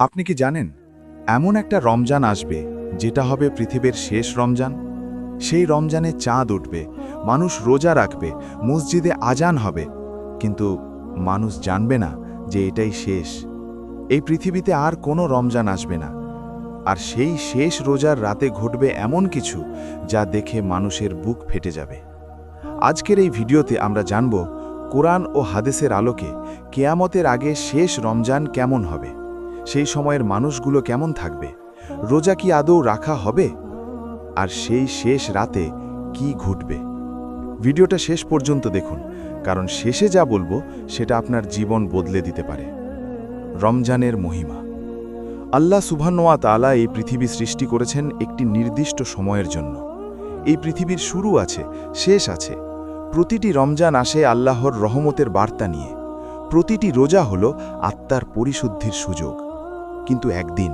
আপনি কি জানেন এমন একটা রমজান আসবে যেটা হবে পৃথিবীর শেষ রমজান? সেই রমজানে চাঁদ উঠবে, মানুষ রোজা রাখবে, মসজিদে আজান হবে, কিন্তু মানুষ জানবে না যে এটাই শেষ। এই পৃথিবীতে আর কোনো রমজান আসবে না। আর সেই শেষ রোজার রাতে ঘটবে এমন কিছু যা দেখে মানুষের বুক ফেটে যাবে। আজকের এই ভিডিওতে আমরা জানব কোরআন ও হাদিসের আলোকে কেয়ামতের আগে শেষ রমজান কেমন হবে, সেই সময়ের মানুষগুলো কেমন থাকবে, রোজা কি আদৌ রাখা হবে, আর সেই শেষ রাতে কি ঘটবে। ভিডিওটা শেষ পর্যন্ত দেখুন, কারণ শেষে যা বলবো সেটা আপনার জীবন বদলে দিতে পারে। রমজানের মহিমা। আল্লাহ সুবহানাহু ওয়া তাআলা এই পৃথিবী সৃষ্টি করেছেন একটি নির্দিষ্ট সময়ের জন্য। এই পৃথিবীর শুরু আছে, শেষ আছে। প্রতিটি রমজান আসে আল্লাহর রহমতের বার্তা নিয়ে। প্রতিটি রোজা হলো আত্মার পরিশুদ্ধির সুযোগ। কিন্তু একদিন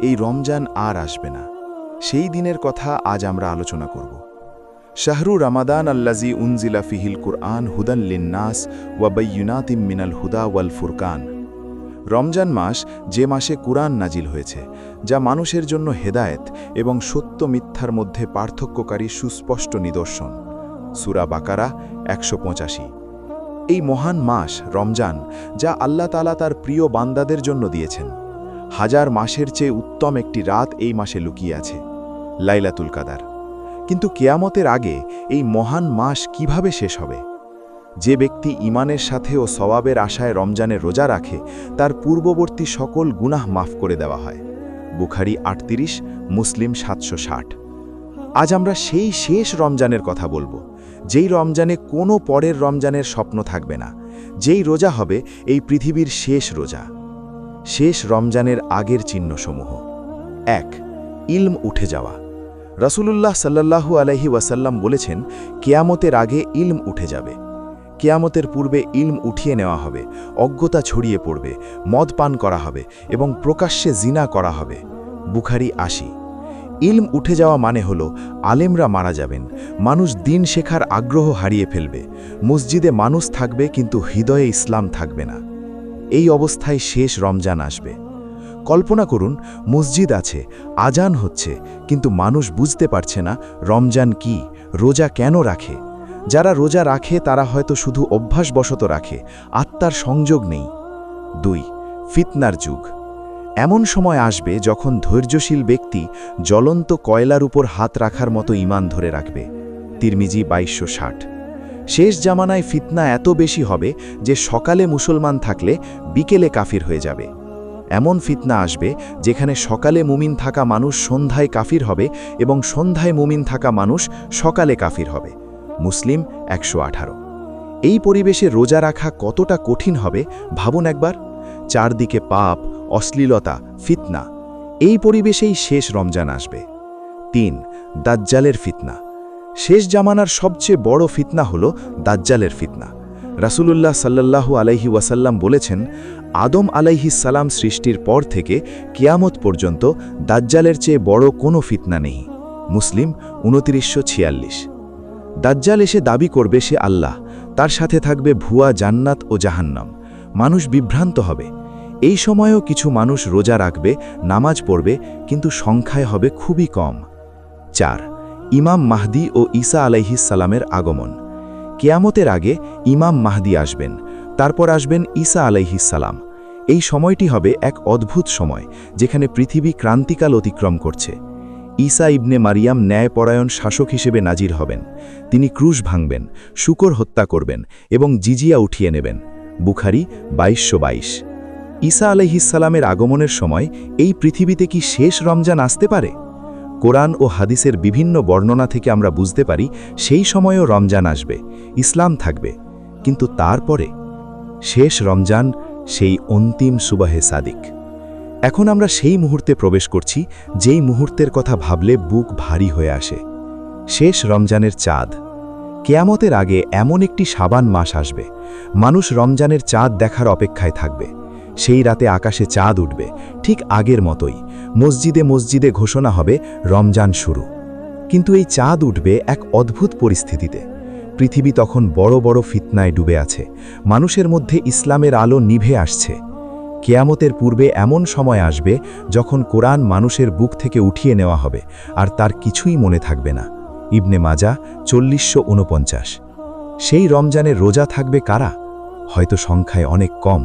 এই রমজান আর আসবে না। সেই দিনের কথা আজ আমরা আলোচনা করব। শাহরু রমাদান আল্লাজি উনজিলা ফিহিল কুরআন হুদান লিন্নাস ওয়া বাইয়িনাতিম মিনাল হুদা ওয়াল ফুরকান। রমজান মাস যে মাসে কুরআন নাজিল হয়েছে, যা মানুষের জন্য হেদায়েত এবং সত্য মিথ্যার মধ্যে পার্থক্যকারী সুস্পষ্ট নিদর্শন। সূরা বাকারা 185। এই মহান মাস রমজান, যা আল্লাহ তাআলা তার প্রিয় বান্দাদের জন্য দিয়েছেন। হাজার মাসের চেয়ে উত্তম একটি রাত এই মাসে লুকিয়ে আছে, লাইলাতুল কাদার। কিন্তু কিয়ামতের আগে এই মহান মাস কিভাবে শেষ হবে? যে ব্যক্তি ঈমানের সাথে ও সওয়াবের আশায় রমজানে রোজা রাখে, তার পূর্ববর্তী সকল গুনাহ মাফ করে দেওয়া হয়। বুখারী 38, মুসলিম 760। আজ আমরা সেই শেষ রমজানের কথা বলবো, যেই রমজানে কোনো পরের রমজানের স্বপ্ন থাকবে না, যেই রোজা হবে এই পৃথিবীর শেষ রোজা। শেষ রমজানের আগের চিহ্নসমূহ। 1. ইলম উঠে যাওয়া। রাসূলুল্লাহ সাল্লাল্লাহু আলাইহি ওয়াসাল্লাম বলেছেন, কিয়ামতের আগে ইলম উঠে যাবে। কিয়ামতের পূর্বে ইলম উঠিয়ে নেওয়া হবে, অজ্ঞতা ছড়িয়ে পড়বে, মদ পান করা হবে এবং প্রকাশ্যে জিনা করা হবে। বুখারী 80। ইলম উঠে যাওয়া মানে হল আলেমরা মারা যাবেন, মানুষ দিন শেখার আগ্রহ হারিয়ে ফেলবে, মসজিদে মানুষ থাকবে কিন্তু হৃদয়ে ইসলাম থাকবে না। এই অবস্থায় শেষ রমজান আসবে। কল্পনা করুন, মসজিদ আছে, আজান হচ্ছে, কিন্তু মানুষ বুঝতে পারছে না রমজান কি, রোজা কেন রাখে। যারা রোজা রাখে তারা হয়তো শুধু অভ্যাসবশত রাখে, আত্মার সংযোগ নেই। 2. ফিতনার যুগ। এমন সময় আসবে যখন ধৈর্যশীল ব্যক্তি জ্বলন্ত কয়লার উপর হাত রাখার মতো ঈমান ধরে রাখবে। তিরমিজি 2260। শেষ জামানায় ফিতনা এত বেশি হবে যে সকালে মুসলমান থাকলে বিকেলে কাফির হয়ে যাবে। এমন ফিতনা আসবে যেখানে সকালে মুমিন থাকা মানুষ সন্ধ্যায় কাফির হবে এবং সন্ধ্যায় মুমিন থাকা মানুষ সকালে কাফির হবে। মুসলিম 118। এই পরিবেশে রোজা রাখা কতটা কঠিন হবে ভাবুন একবার। চারদিকে পাপ, অশ্লীলতা, ফিতনা। এই পরিবেশেই শেষ রমজান আসবে। 3. দাজ্জালের ফিতনা। শেষ জামানার সবচেয়ে বড় ফিতনা হল দাজ্জালের ফিতনা। রাসূলুল্লাহ সাল্লাল্লাহু আলাইহি ওয়াসাল্লাম বলেছেন, আদম আলাইহিস সালাম সৃষ্টির পর থেকে কিয়ামত পর্যন্ত দাজ্জালের চেয়ে বড় কোনো ফিতনা নেই। মুসলিম 2946। দাজ্জাল এসে দাবি করবে সে আল্লাহ, তার সাথে থাকবে ভুয়া জান্নাত ও জাহান্নাম। মানুষ বিভ্রান্ত হবে। এই সময়েও কিছু মানুষ রোজা রাখবে, নামাজ পড়বে, কিন্তু সংখ্যায় হবে খুবই কম। 4. ইমাম মাহদি ও ঈসা আলাইহিস সালামের আগমন। কিয়ামতের আগে ইমাম মাহদি আসবেন, তারপর আসবেন ঈসা আলাইহিস সালাম। এই সময়টি হবে এক অদ্ভুত সময়, যেখানে পৃথিবী ক্রান্তিকাল অতিক্রম করছে। ঈসা ইবনে মারিয়াম ন্যায়পরায়ণ শাসক হিসেবে নাজির হবেন। তিনি ক্রুশ ভাঙবেন, শূকর হত্যা করবেন এবং জিজিয়া উঠিয়ে নেবেন। বুখারী 2222। ঈসা আলাইহিস সালামের আগমনের সময় এই পৃথিবীতে কি শেষ রমজান আসতে পারে? কোরআন ও হাদিসের বিভিন্ন বর্ণনা থেকে আমরা বুঝতে পারি সেই সময়ও রমজান আসবে, ইসলাম থাকবে। কিন্তু তারপরে শেষ রমজান, সেই অন্তিম সুবাহে সাদিক। এখন আমরা সেই মুহূর্তে প্রবেশ করছি যেই মুহূর্তের কথা ভাবলে বুক ভারী হয়ে আসে। শেষ রমজানের চাঁদ। কিয়ামতের আগে এমন একটি শাবান মাস আসবে, মানুষ রমজানের চাঁদ দেখার অপেক্ষায় থাকবে। সেই রাতে আকাশে চাঁদ উঠবে, ঠিক আগের মতোই। মসজিদে মসজিদে ঘোষণা হবে রমজান শুরু। কিন্তু এই চাঁদ উঠবে এক অদ্ভুত পরিস্থিতিতে। পৃথিবী তখন বড় বড় ফিতনায় ডুবে আছে, মানুষের মধ্যে ইসলামের আলো নিভে আসছে। কেয়ামতের পূর্বে এমন সময় আসবে যখন কোরআন মানুষের বুক থেকে উঠিয়ে নেওয়া হবে আর তার কিছুই মনে থাকবে না। ইবনে মাজা 4049। সেই রমজানের রোজা থাকবে কারা? হয়তো সংখ্যায় অনেক কম,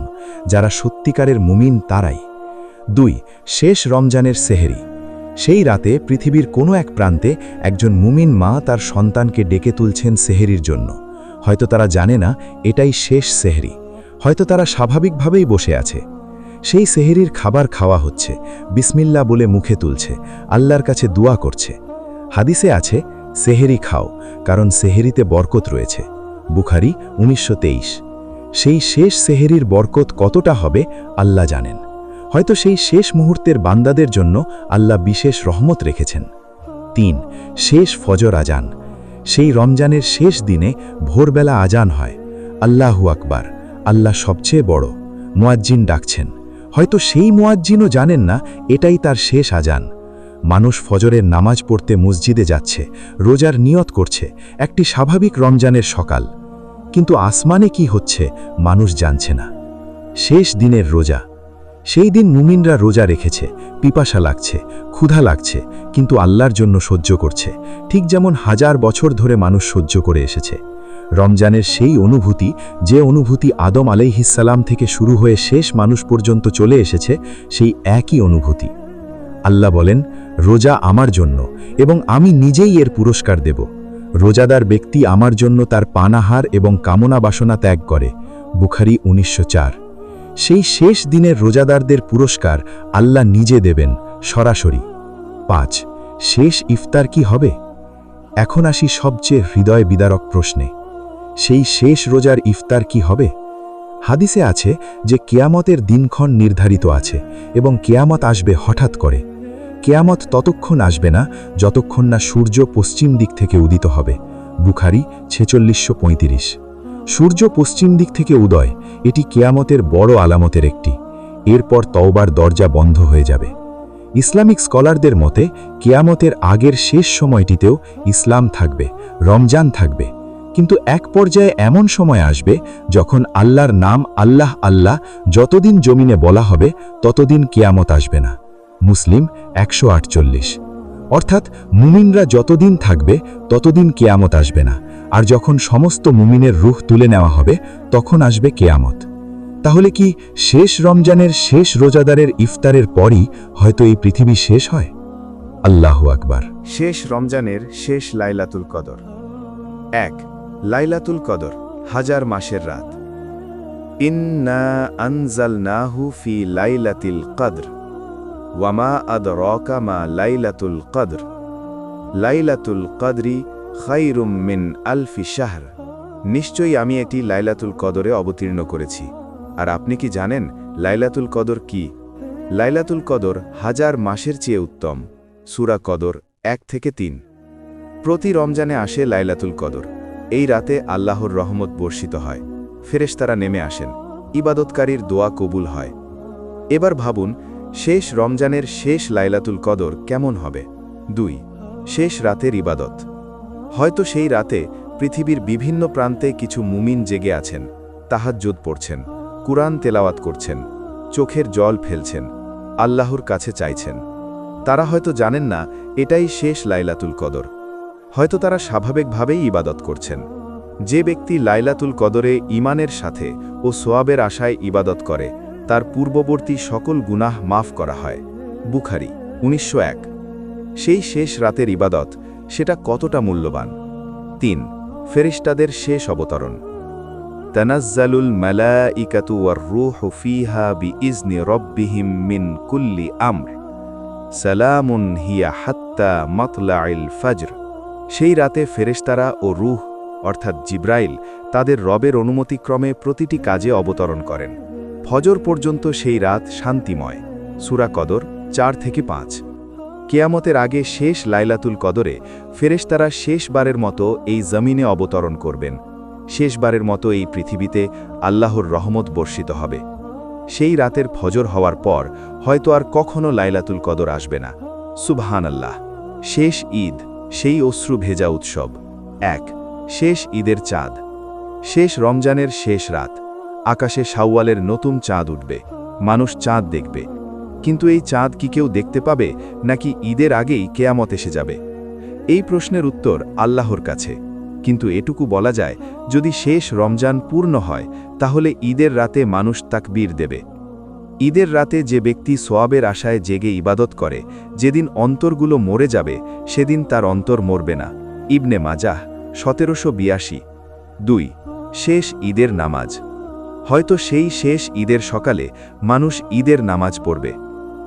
যারা সত্যিকারের মুমিন তারাই। 2. শেষ রমজানের সেহরি। সেই রাতে পৃথিবীর কোনো এক প্রান্তে একজন মুমিন মা তার সন্তানকে ডেকে তুলছেন সেহরির জন্য। হয়তো তারা জানে না এটাই শেষ সেহরি, হয়তো তারা স্বাভাবিকভাবেই বসে আছে। সেই সেহরির খাবার খাওয়া হচ্ছে, বিসমিল্লাহ বলে মুখে তুলছে, আল্লাহর কাছে দোয়া করছে। হাদিসে আছে, সেহরি খাও, কারণ সেহরিতে বরকত রয়েছে। বুখারী 1923। সেই শেষ সেহরির বরকত কতটা হবে আল্লাহ জানেন। হয়তো সেই শেষ মুহূর্তের বান্দাদের জন্য আল্লাহ বিশেষ রহমত রেখেছেন। 3. শেষ ফজর আজান। সেই রমজানের শেষ দিনে ভোরবেলা আজান হয়, আল্লাহু আকবার, আল্লাহ সবচেয়ে বড়, মুয়াজ্জিন ডাকছেন। হয়তো সেই মুয়াজ্জিনও জানেন না এটাই তার শেষ আজান। মানুষ ফজরের নামাজ পড়তে মসজিদে যাচ্ছে, রোজার নিয়ত করছে, একটি স্বাভাবিক রমজানের সকাল। কিন্তু আসমানে কি হচ্ছে মানুষ জানছে না। শেষ দিনের রোজা। সেই দিন মুমিনরা রোজা রেখেছে, পিপাসা লাগছে, ক্ষুধা লাগছে, কিন্তু আল্লাহর জন্য সহ্য করছে, ঠিক যেমন হাজার বছর ধরে মানুষ সহ্য করে এসেছে। রমজানের সেই অনুভূতি, যে অনুভূতি আদম আলাইহিসসালাম থেকে শুরু হয়ে শেষ মানুষ পর্যন্ত চলে এসেছে, সেই একই অনুভূতি। আল্লাহ বলেন, রোজা আমার জন্য এবং আমি নিজেই এর পুরস্কার দেব। রোজাদার ব্যক্তি আমার জন্য তার পানাহার এবং কামনা বাসনা ত্যাগ করে। বুখারী 1904। সেই শেষ দিনের রোজাদারদের পুরস্কার আল্লাহ নিজে দেবেন সরাসরি। 5. শেষ ইফতার কি হবে? এখন আসি সবচেয়ে হৃদয় বিদারক প্রশ্নে। সেই শেষ রোজার ইফতার কি হবে? হাদিসে আছে যে কেয়ামতের দিনক্ষণ নির্ধারিত আছে এবং কেয়ামত আসবে হঠাৎ করে। কেয়ামত ততক্ষণ আসবে না যতক্ষণ না সূর্য পশ্চিম দিক থেকে উদিত হবে। বুখারী 4635। সূর্য পশ্চিম দিক থেকে উদয়, এটি কেয়ামতের বড় আলামতের একটি। এরপর তওবার দরজা বন্ধ হয়ে যাবে। ইসলামিক স্কলারদের মতে কেয়ামতের আগের শেষ সময়টিতেও ইসলাম থাকবে, রমজান থাকবে। কিন্তু এক পর্যায়ে এমন সময় আসবে যখন আল্লাহর নাম আল্লাহ আল্লাহ যতদিন জমিনে বলা হবে ততদিন কেয়ামত আসবে না। মুসলিম 148। অর্থাৎ মুমিনরা যতদিন থাকবে ততদিন কেয়ামত আসবে না, আর যখন সমস্ত মুমিনের রূহ তুলে নেওয়া হবে তখন আসবে কেয়ামত। তাহলে কি শেষ রমজানের শেষ রোজাদারের ইফতারের পরই হয়তো এই পৃথিবী শেষ হয়? আল্লাহু আকবার। শেষ রমজানের শেষ লাইলাতুল কদর। 1. লাইলাতুল কদর, হাজার মাসের রাত। ইন্না আনজালনাহু ফি লাইলাতিল কদর ওয়ামা আদরাকা মা লাইলাতুল কদর লাইলাতুল কদরি খায়রুম মিন আলফি শাহর। নিশ্চয়ই আমি এটি লাইলাতুল কদরে অবতীর্ণ করেছি। আর আপনি কি জানেন লাইলাতুল কদর কি? লাইলাতুল কদর হাজার মাসের চেয়ে উত্তম। সূরা কদর 1-3। প্রতি রমজানে আসে লাইলাতুল কদর। এই রাতে আল্লাহর রহমত বর্ষিত হয়, ফেরেশতারা নেমে আসেন, ইবাদতকারীর দোয়া কবুল হয়। এবার ভাবুন শেষ রমজানের শেষ লাইলাতুল কদর কেমন হবে। 2. শেষ রাতের ইবাদত। হয়তো সেই রাতে পৃথিবীর বিভিন্ন প্রান্তে কিছু মুমিন জেগে আছেন, তাহাজ্জুদ পড়ছেন, কুরআন তেলাওয়াত করছেন, চোখের জল ফেলছেন, আল্লাহর কাছে চাইছেন। তারা হয়তো জানেন না এটাই শেষ লাইলাতুল কদর। হয়তো তারা স্বাভাবিকভাবেই ইবাদত করছেন। যে ব্যক্তি লাইলাতুল কদরে ঈমানের সাথে ও সোয়াবের আশায় ইবাদত করে তার পূর্ববর্তী সকল গুনাহ মাফ করা হয়। বুখারী 1901। সেই শেষ রাতের ইবাদত, সেটা কতটা মূল্যবান। 3. ফেরেশতাদের শেষ অবতরণ। তানাজ্জালুল মালাইকাতু ওয়ার রূহু ফিহা বিইজনি রাব্বিহিম মিন কুল্লি আমর সালামুন হিয়া হাত্তা মাতলাইল ফজর। সেই রাতে ফেরেশতারা ও রূহ অর্থাৎ জিব্রাইল তাদের রবের অনুমতিক্রমে প্রতিটি কাজে অবতরণ করেন। ফজর পর্যন্ত সেই রাত শান্তিময়। সূরা কদর 4-5। কেয়ামতের আগে শেষ লাইলাতুল কদরে ফেরেশতারা শেষবারের মতো এই জমিনে অবতরণ করবেন। শেষবারের মতো এই পৃথিবীতে আল্লাহর রহমত বর্ষিত হবে। সেই রাতের ফজর হওয়ার পর হয়তো আর কখনো লাইলাতুল কদর আসবে না। সুবহানাল্লাহ। শেষ ঈদ, সেই অশ্রু ভেজা উৎসব। 1. শেষ ঈদের চাঁদ। শেষ রমজানের শেষ রাত। আকাশে শাওয়ালের নতুন চাঁদ উঠবে। মানুষ চাঁদ দেখবে। কিন্তু এই চাঁদ কি কেউ দেখতে পাবে, নাকি ঈদের আগেই কেয়ামত এসে যাবে? এই প্রশ্নের উত্তর আল্লাহর কাছে। কিন্তু এটুকু বলা যায়, যদি শেষ রমজান পূর্ণ হয়, তাহলে ঈদের রাতে মানুষ তাকবীর দেবে। ঈদের রাতে যে ব্যক্তি সোয়াবের আশায় জেগে ইবাদত করে, যেদিন অন্তরগুলো মরে যাবে, সেদিন তার অন্তর মরবে না। ইবনে মাজাহ 1782। 2. শেষ ঈদের নামাজ। হয়তো সেই শেষ ঈদের সকালে মানুষ ঈদের নামাজ পড়বে।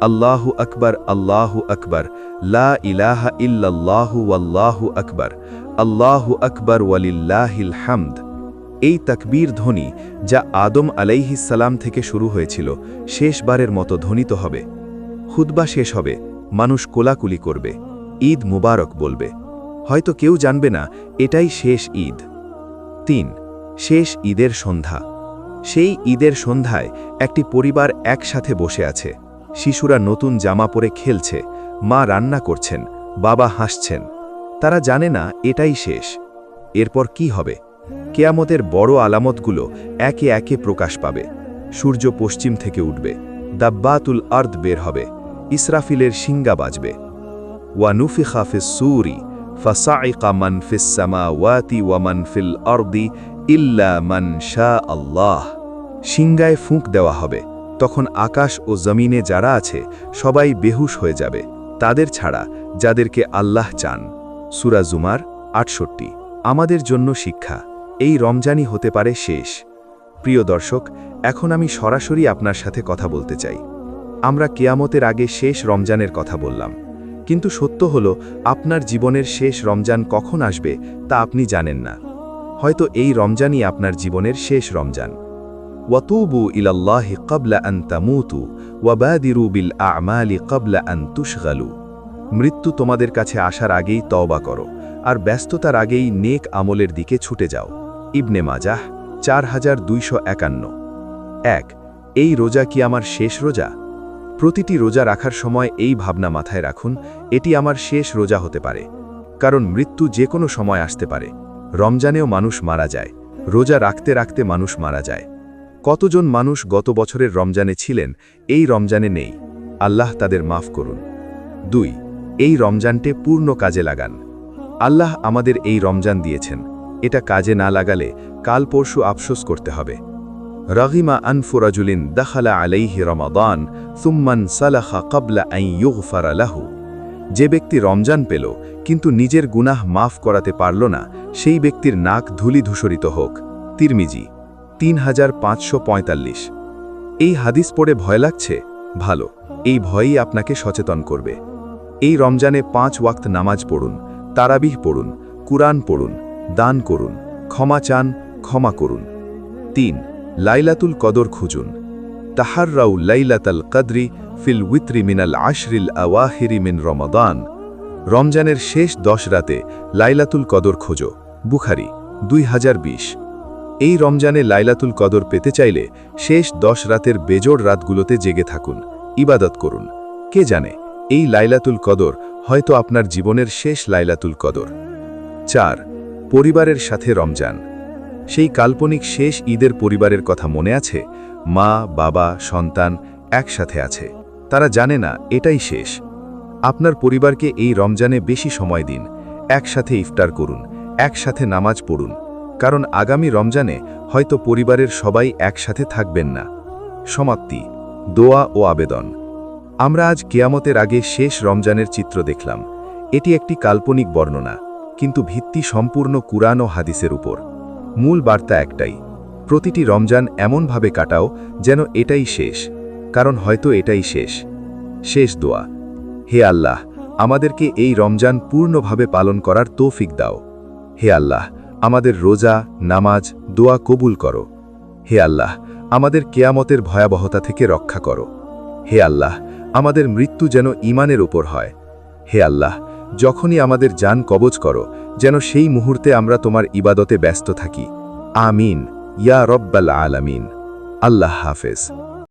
আল্লাহু আকবার, আল্লাহু আকবার, লা ইলাহা ইল্লাল্লাহু ওয়াল্লাহু আকবার, আল্লাহু আকবার ওয়ালিল্লাহিল হামদ। এই তাকবীর ধ্বনি, যা আদম আলাইহিস সালাম থেকে শুরু হয়েছিল, শেষবারের মতো ধ্বনিত হবে। খুতবা শেষ হবে, মানুষ কোলাকুলি করবে, ঈদ মুবারক বলবে। হয়তো কেউ জানবে না এটাই শেষ ঈদ। 3. শেষ ঈদের সন্ধ্যা। সেই ঈদের সন্ধ্যায় একটি পরিবার একসাথে বসে আছে। শিশুরা নতুন জামা পরে খেলছে, মা রান্না করছেন, বাবা হাসছেন। তারা জানে না এটাই শেষ। এরপর কি হবে? কেয়ামতের বড় আলামতগুলো একে একে প্রকাশ পাবে। সূর্য পশ্চিম থেকে উঠবে, দাব্বাতুল আর্দ বের হবে, ইসরাফিলের শিঙ্গা বাজবে। ওয়ানুফিখা ফিস সূরি ফাসাইকা মান ফিস সামাওয়াতি ওয়া মান ফিল আরদি ইল্লা মান শা আল্লাহ। শিঙ্গায় ফুঁক দেওয়া হবে। তখন আকাশ ও জমিনে যারা আছে সবাই বেহুশ হয়ে যাবে, তাদের ছাড়া যাদেরকে আল্লাহ চান। সূরা জুমার 68। আমাদের জন্য শিক্ষা, এই রমজানই হতে পারে শেষ। প্রিয় দর্শক, এখন আমি সরাসরি আপনার সাথে কথা বলতে চাই। আমরা কেয়ামতের আগে শেষ রমজানের কথা বললাম, কিন্তু সত্য হলো আপনার জীবনের শেষ রমজান কখন আসবে তা আপনি জানেন না। হয়তো এই রমজানই আপনার জীবনের শেষ রমজান। ওয়াতুবু ইলাল্লাহি ক্বাবলা আন তামুতু ওয়াবাদিরু বিল আ'মালি ক্বাবলা আন তুশগালু। মৃত্যু তোমাদের কাছে আসার আগেই তওবা করো, আর ব্যস্ততার আগেই নেক আমলের দিকে ছুটে যাও। ইবনে মাজাহ 4251। 1. এই রোজা কি আমার শেষ রোজা? প্রতিটি রোজা রাখার সময় এই ভাবনা মাথায় রাখুন, এটি আমার শেষ রোজা হতে পারে। কারণ মৃত্যু যে কোনো সময় আসতে পারে। রমজানেও মানুষ মারা যায়, রোজা রাখতে রাখতে মানুষ মারা যায়। কতজন মানুষ গত বছরের রমজানে ছিলেন, এই রমজানে নেই। আল্লাহ তাদের মাফ করুন। 2. এই রমজানটে পূর্ণ কাজে লাগান। আল্লাহ আমাদের এই রমজান দিয়েছেন, এটা কাজে না লাগালে কাল পরশু আফসোস করতে হবে। রাগিমা আনফু রাজুলিন দাখালা আলাইহি রমাদান সুম্মান সালাখা ক্বাবলা আন ইউগফারা লাহু। যে ব্যক্তি রমজান পেল কিন্তু নিজের গুনাহ মাফ করাতে পারল না, সেই ব্যক্তির নাক ধুলি ধূসরিত হোক। তিরমিজি 3545। এই হাদিস পড়ে ভয় লাগছে? ভালো, এই ভয়ই আপনাকে সচেতন করবে। এই রমজানে 5 ওয়াক্ত নামাজ পড়ুন, তারাবিহ পড়ুন, কুরআন পড়ুন, দান করুন, ক্ষমা চান, ক্ষমা করুন। 3. লাইলাতুল কদর খুঁজুন। তাহাররাউ লাইলাতাল কদরি ফিল উইত্রি মিনাল আশরিল আওয়াহিরি মিন রমাদান। রমজানের শেষ 10 রাতে লাইলাতুল কদর খোঁজো। বুখারী 2020। এই রমজানে লাইলাতুল কদর পেতে চাইলে শেষ 10 রাতের বেজোড় রাতগুলোতে জেগে থাকুন, ইবাদত করুন। কে জানে, এই লাইলাতুল কদর হয়তো আপনার জীবনের শেষ লাইলাতুল কদর। 4. পরিবারের সাথে রমজান। সেই কাল্পনিক শেষ ঈদের পরিবারের কথা মনে আছে? মা, বাবা, সন্তান একসাথে আছে। তারা জানে না এটাই শেষ। আপনার পরিবারকে এই রমজানে বেশি সময় দিন, একসাথে ইফতার করুন, একসাথে নামাজ পড়ুন। কারণ আগামী রমজানে হয়তো পরিবারের সবাই একসাথে থাকবেন না। সমাপ্তি, দোয়া ও আবেদন। আমরা আজ কিয়ামতের আগে শেষ রমজানের চিত্র দেখলাম। এটি একটি কাল্পনিক বর্ণনা, কিন্তু ভিত্তি সম্পূর্ণ কুরআন ও হাদিসের উপর। মূল বার্তা একটাই, প্রতিটি রমজান এমনভাবে কাটাও যেন এটাই শেষ, কারণ হয়তো এটাই শেষ। শেষ দোয়া, হে আল্লাহ, আমাদেরকে এই রমজান পূর্ণভাবে পালন করার তৌফিক দাও। হে আল্লাহ, আমাদের রোজা, নামাজ, দোয়া কবুল করো। হে আল্লাহ, আমাদের কেয়ামতের ভয়াবহতা থেকে রক্ষা করো। হে আল্লাহ, আমাদের মৃত্যু যেন ঈমানের উপর হয়। হে আল্লাহ, যখনই আমাদের জান কবজ করো, যেন সেই মুহূর্তে আমরা তোমার ইবাদতে ব্যস্ত থাকি। আমিন ইয়া রব্বাল আলামিন। আল্লাহ হাফেজ।